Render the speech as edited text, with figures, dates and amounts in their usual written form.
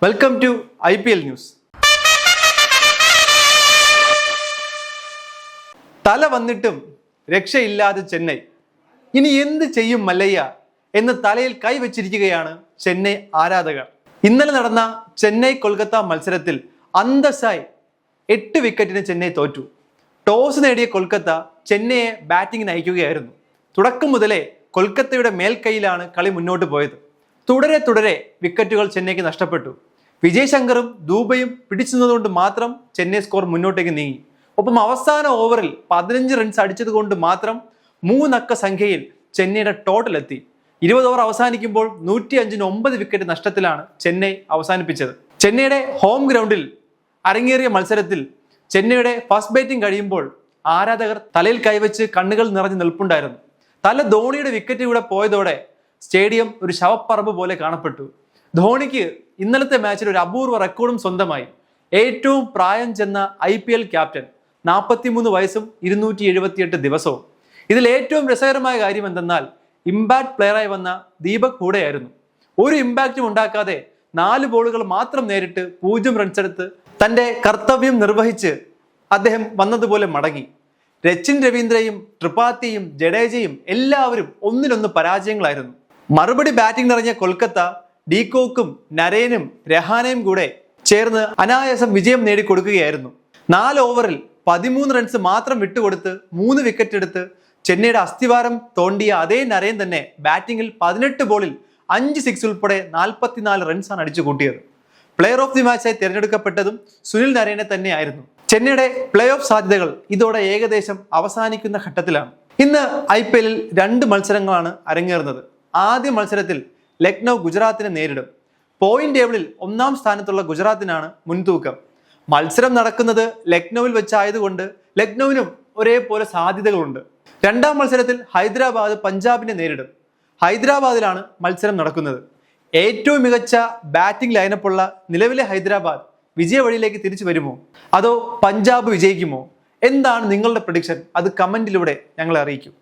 Welcome to IPL news. തല വന്നിട്ടും രക്ഷയില്ലാതെ ചെന്നൈ. ഇനി എന്ത് ചെയ്യും മല്ലയ്യ എന്ന് തലയിൽ കൈവച്ചിരിക്കുകയാണ് ചെന്നൈ ആരാധകർ. ഇന്നലെ നടന്ന ചെന്നൈ കൊൽക്കത്ത മത്സരത്തിൽ അന്തസ്സായി 8 വിക്കറ്റിന് ചെന്നൈ തോറ്റു. ടോസ് നേടിയ കൊൽക്കത്ത ചെന്നൈയെ ബാറ്റിംഗിന് അയക്കുകയായിരുന്നു. തുടക്കം മുതലേ കൊൽക്കത്തയുടെ മേൽക്കൈയിലാണ് കളി മുന്നോട്ട് പോയത്. തുടരെ വിക്കറ്റുകൾ ചെന്നൈക്ക് നഷ്ടപ്പെട്ടു. വിജയ് ശങ്കറും ദൂബയും പിടിച്ചുനിന്നുകൊണ്ട് മാത്രം ചെന്നൈ സ്കോർ മുന്നോട്ടേക്ക് നീങ്ങി. ഒപ്പം അവസാന ഓവറിൽ 15 റൺസ് അടിച്ചത് കൊണ്ട് മാത്രം 3 അക്ക സംഖ്യയിൽ ചെന്നൈയുടെ ടോട്ടൽ എത്തി. 20 ഓവർ അവസാനിക്കുമ്പോൾ 105-ന് 9 വിക്കറ്റ് നഷ്ടത്തിലാണ് ചെന്നൈ അവസാനിപ്പിച്ചത്. ചെന്നൈയുടെ ഹോം ഗ്രൗണ്ടിൽ അരങ്ങേറിയ മത്സരത്തിൽ ചെന്നൈയുടെ ഫസ്റ്റ് ബാറ്റിംഗ് കഴിയുമ്പോൾ ആരാധകർ തലയിൽ കൈവച്ച് കണ്ണുകൾ നിറഞ്ഞു നിൽപ്പുണ്ടായിരുന്നു. തല ധോണിയുടെ വിക്കറ്റ് കൂടെ പോയതോടെ സ്റ്റേഡിയം ഒരു ശവപ്പറമ്പ് പോലെ കാണപ്പെട്ടു. ധോണിക്ക് ഇന്നലത്തെ മാച്ചിൽ ഒരു അപൂർവ റെക്കോർഡും സ്വന്തമായി. ഏറ്റവും പ്രായം ചെന്ന IPL ക്യാപ്റ്റൻ, 43 വയസ്സും 278 ദിവസവും. ഇതിൽ ഏറ്റവും രസകരമായ കാര്യം എന്തെന്നാൽ ഇമ്പാക്ട് പ്ലെയറായി വന്ന ദീപക് ഹൂഡയായിരുന്നു. ഒരു ഇമ്പാക്റ്റും ഉണ്ടാക്കാതെ 4 ബോളുകൾ മാത്രം നേരിട്ട് 0 റൺസ് എടുത്ത് തൻ്റെ കർത്തവ്യം നിർവഹിച്ച് അദ്ദേഹം വന്നതുപോലെ മടങ്ങി. രച്ചിൻ രവീന്ദ്രയും ത്രിപാഠിയും ജഡേജയും എല്ലാവരും ഒന്നിനൊന്ന് പരാജയങ്ങളായിരുന്നു. മറുപടി ബാറ്റിംഗ് നിറഞ്ഞ കൊൽക്കത്ത ഡീകോക്കും നരേനും രഹാനയും കൂടെ ചേർന്ന് അനായാസം വിജയം നേടിക്കൊടുക്കുകയായിരുന്നു. 4 ഓവറിൽ 13 റൺസ് മാത്രം വിട്ടുകൊടുത്ത് 3 വിക്കറ്റ് എടുത്ത് ചെന്നൈയുടെ അസ്ഥിവാരം തോണ്ടിയ അതേ നരേൻ തന്നെ ബാറ്റിംഗിൽ 18 ബോളിൽ 5 സിക്സ് ഉൾപ്പെടെ 44 റൺസാണ് അടിച്ചു കൂട്ടിയത്. പ്ലെയർ ഓഫ് ദി മാച്ചായി തിരഞ്ഞെടുക്കപ്പെട്ടതും സുനിൽ നരേനെ തന്നെയായിരുന്നു. ചെന്നൈയുടെ പ്ലേ ഓഫ് സാധ്യതകൾ ഇതോടെ ഏകദേശം അവസാനിക്കുന്ന ഘട്ടത്തിലാണ്. ഇന്ന് IPL-ൽ 2 മത്സരങ്ങളാണ് അരങ്ങേറുന്നത്. ആദ്യ മത്സരത്തിൽ ലക്നൗ ഗുജറാത്തിനെ നേരിടും. പോയിന്റ് ടേബിളിൽ 1-ാം സ്ഥാനത്തുള്ള ഗുജറാത്തിനാണ് മുൻതൂക്കം. മത്സരം നടക്കുന്നത് ലക്നൌവിൽ വെച്ചായതുകൊണ്ട് ലക്നൌവിനും ഒരേപോലെ സാധ്യതകളുണ്ട്. 2-ാം മത്സരത്തിൽ ഹൈദരാബാദ് പഞ്ചാബിനെ നേരിടും. ഹൈദരാബാദിലാണ് മത്സരം നടക്കുന്നത്. ഏറ്റവും മികച്ച ബാറ്റിംഗ് ലൈനപ്പുള്ള നിലവിലെ ഹൈദരാബാദ് വിജയവഴിയിലേക്ക് തിരിച്ചു വരുമോ, അതോ പഞ്ചാബ് വിജയിക്കുമോ? എന്താണ് നിങ്ങളുടെ പ്രഡിക്ഷൻ? അത് കമന്റിലൂടെ ഞങ്ങളെ അറിയിക്കും.